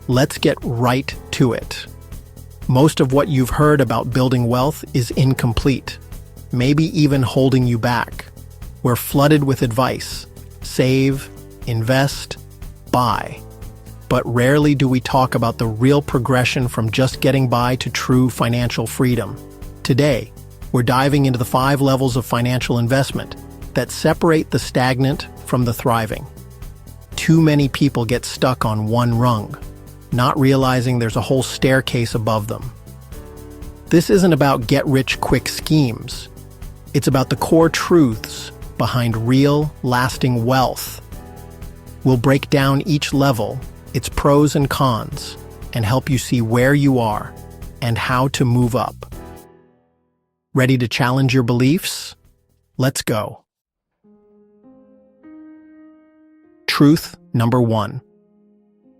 Let's get right to it. Most of what you've heard about building wealth is incomplete, maybe even holding you back. We're flooded with advice: save, invest, buy. But rarely do we talk about the real progression from just getting by to true financial freedom. Today, we're diving into the 5 levels of financial investment that separate the stagnant from the thriving. Too many people get stuck on one rung, not realizing there's a whole staircase above them. This isn't about get-rich-quick schemes. It's about the core truths behind real, lasting wealth. We'll break down each level, its pros and cons, and help you see where you are and how to move up. Ready to challenge your beliefs? Let's go. Truth number 1.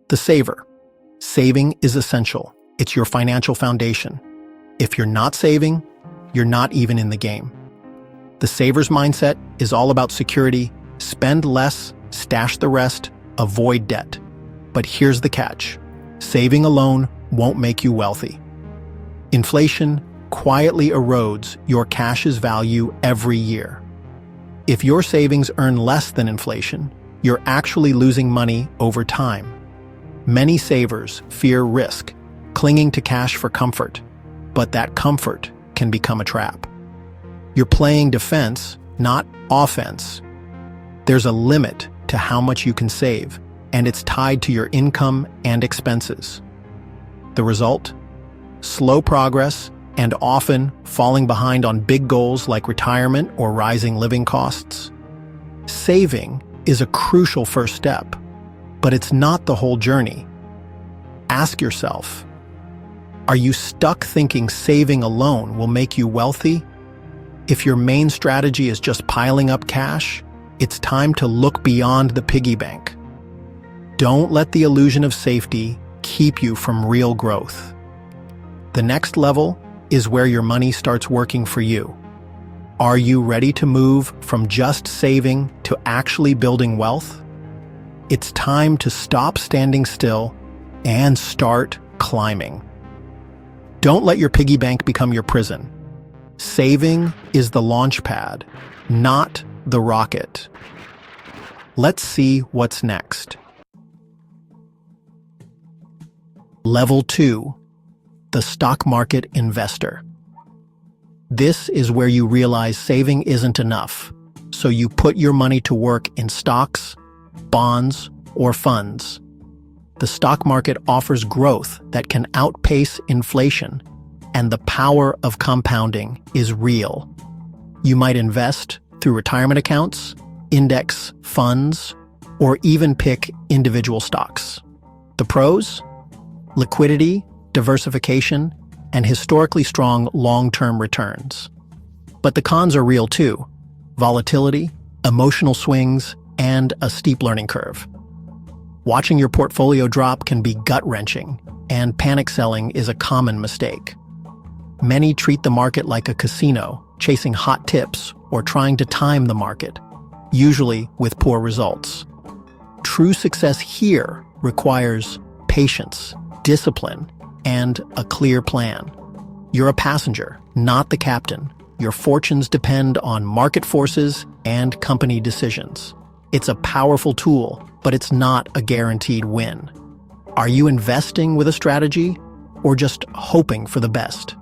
The saver. Saving is essential. It's your financial foundation. If you're not saving, you're not even in the game. The saver's mindset is all about security: spend less, stash the rest, avoid debt. But here's the catch: saving alone won't make you wealthy. Inflation quietly erodes your cash's value every year. If your savings earn less than inflation, you're actually losing money over time. Many savers fear risk, clinging to cash for comfort, but that comfort can become a trap. You're playing defense, not offense. There's a limit to how much you can save, and it's tied to your income and expenses. The result? Slow progress, and often falling behind on big goals like retirement or rising living costs. Saving is a crucial first step, but it's not the whole journey. Ask yourself, are you stuck thinking saving alone will make you wealthy? If your main strategy is just piling up cash, it's time to look beyond the piggy bank. Don't let the illusion of safety keep you from real growth. The next level is where your money starts working for you. Are you ready to move from just saving to actually building wealth? It's time to stop standing still and start climbing. Don't let your piggy bank become your prison. Saving is the launch pad, not the rocket. Let's see what's next. Level 2. The stock market investor. This is where you realize saving isn't enough, so you put your money to work in stocks, bonds, or funds. The stock market offers growth that can outpace inflation, and the power of compounding is real. You might invest through retirement accounts, index funds, or even pick individual stocks. The pros? Liquidity, diversification, and historically strong long-term returns. But the cons are real too: volatility, emotional swings, and a steep learning curve. Watching your portfolio drop can be gut-wrenching, and panic selling is a common mistake. Many treat the market like a casino, chasing hot tips or trying to time the market, usually with poor results. True success here requires patience, discipline, and a clear plan. You're a passenger, not the captain. Your fortunes depend on market forces and company decisions. It's a powerful tool, but it's not a guaranteed win. Are you investing with a strategy or just hoping for the best?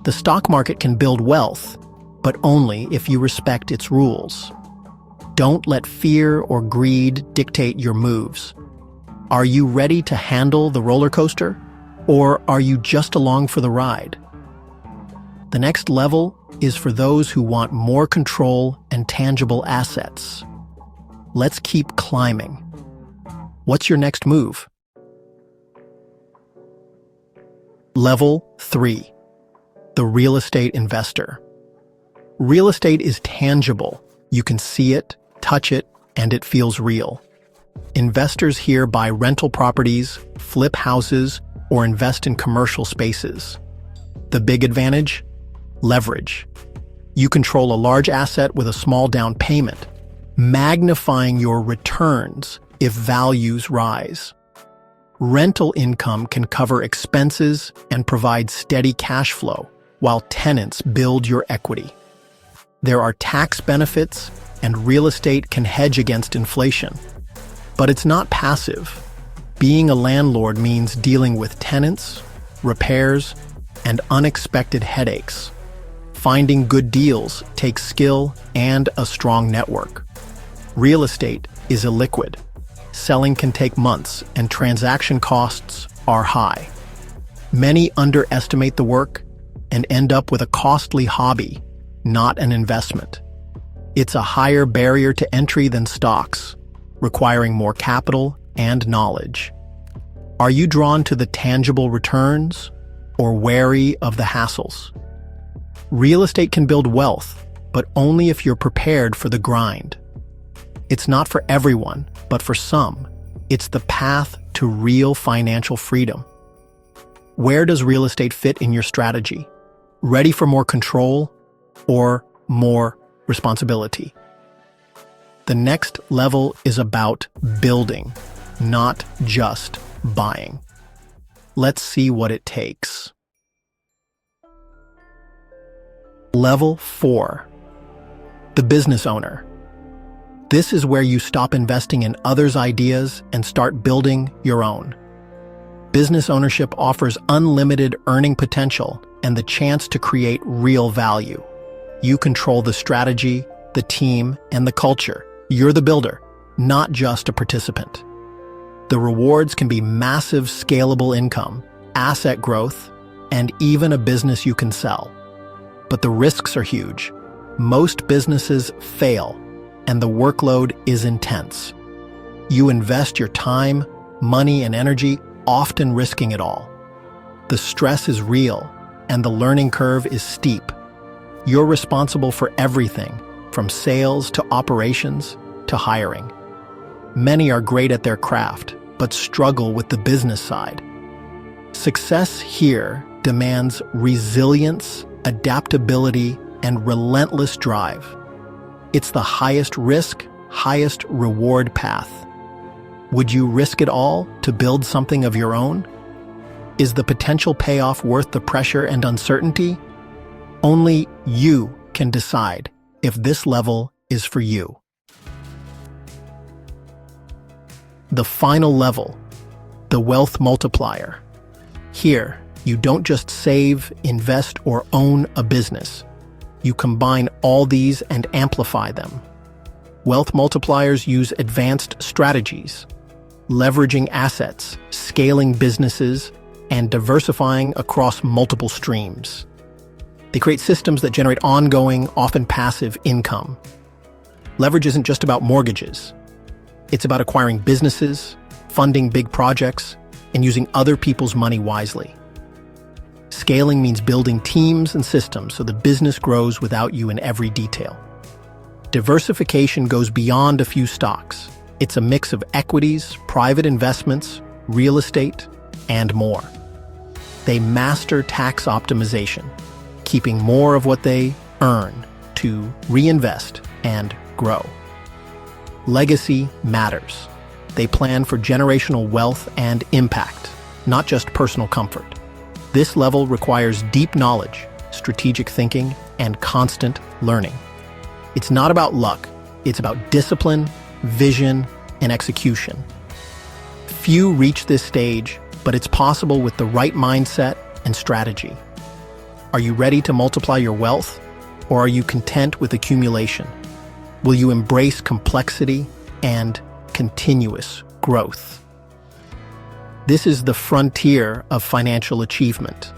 The stock market can build wealth, but only if you respect its rules. Don't let fear or greed dictate your moves. Are you ready to handle the roller coaster, or are you just along for the ride? The next level is for those who want more control and tangible assets. Let's keep climbing. What's your next move? Level 3. The real estate investor. Real estate is tangible. You can see it, touch it, and it feels real. Investors here buy rental properties, flip houses, or invest in commercial spaces. The big advantage? Leverage. You control a large asset with a small down payment, magnifying your returns if values rise. Rental income can cover expenses and provide steady cash flow, while tenants build your equity. There are tax benefits, and real estate can hedge against inflation. But it's not passive. Being a landlord means dealing with tenants, repairs, and unexpected headaches. Finding good deals takes skill and a strong network. Real estate is illiquid. Selling can take months, and transaction costs are high. Many underestimate the work and end up with a costly hobby, not an investment. It's a higher barrier to entry than stocks, requiring more capital and knowledge. Are you drawn to the tangible returns or wary of the hassles? Real estate can build wealth, but only if you're prepared for the grind. It's not for everyone, but for some, it's the path to real financial freedom. Where does real estate fit in your strategy? Ready for more control or more responsibility? The next level is about building, not just buying. Let's see what it takes. Level 4. The business owner. This is where you stop investing in others' ideas and start building your own. Business ownership offers unlimited earning potential and the chance to create real value. You control the strategy, the team, and the culture. You're the builder, not just a participant. The rewards can be massive scalable income, asset growth, and even a business you can sell. But the risks are huge. Most businesses fail, and the workload is intense. You invest your time, money, and energy, often risking it all. The stress is real, and the learning curve is steep. You're responsible for everything, from sales to operations to hiring. Many are great at their craft, but struggle with the business side. Success here demands resilience, adaptability, and relentless drive. It's the highest risk, highest reward path. Would you risk it all to build something of your own? Is the potential payoff worth the pressure and uncertainty? Only you can decide if this level is for you. The final level, the wealth multiplier. Here, you don't just save, invest, or own a business. You combine all these and amplify them. Wealth multipliers use advanced strategies, leveraging assets, scaling businesses, and diversifying across multiple streams. They create systems that generate ongoing, often passive income. Leverage isn't just about mortgages. It's about acquiring businesses, funding big projects, and using other people's money wisely. Scaling means building teams and systems so the business grows without you in every detail. Diversification goes beyond a few stocks. It's a mix of equities, private investments, real estate, and more. They master tax optimization, keeping more of what they earn to reinvest and grow. Legacy matters. They plan for generational wealth and impact, not just personal comfort. This level requires deep knowledge, strategic thinking, and constant learning. It's not about luck, it's about discipline, vision, and execution. Few reach this stage, but it's possible with the right mindset and strategy. Are you ready to multiply your wealth, or are you content with accumulation? Will you embrace complexity and continuous growth? This is the frontier of financial achievement.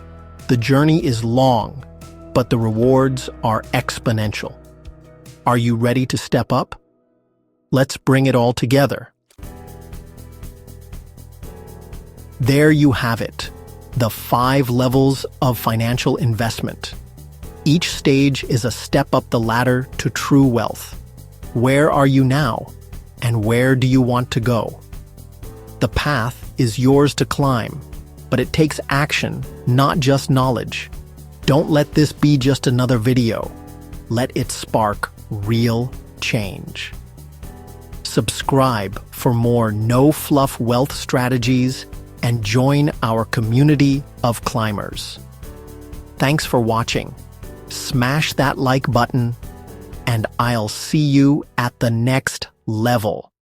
The journey is long, but the rewards are exponential. Are you ready to step up? Let's bring it all together. There you have it, the 5 levels of financial investment. Each stage is a step up the ladder to true wealth. Where are you now, and where do you want to go? The path is yours to climb, but it takes action, not just knowledge. Don't let this be just another video. Let it spark real change. Subscribe for more no-fluff wealth strategies and join our community of climbers. Thanks for watching. Smash that like button, and I'll see you at the next level.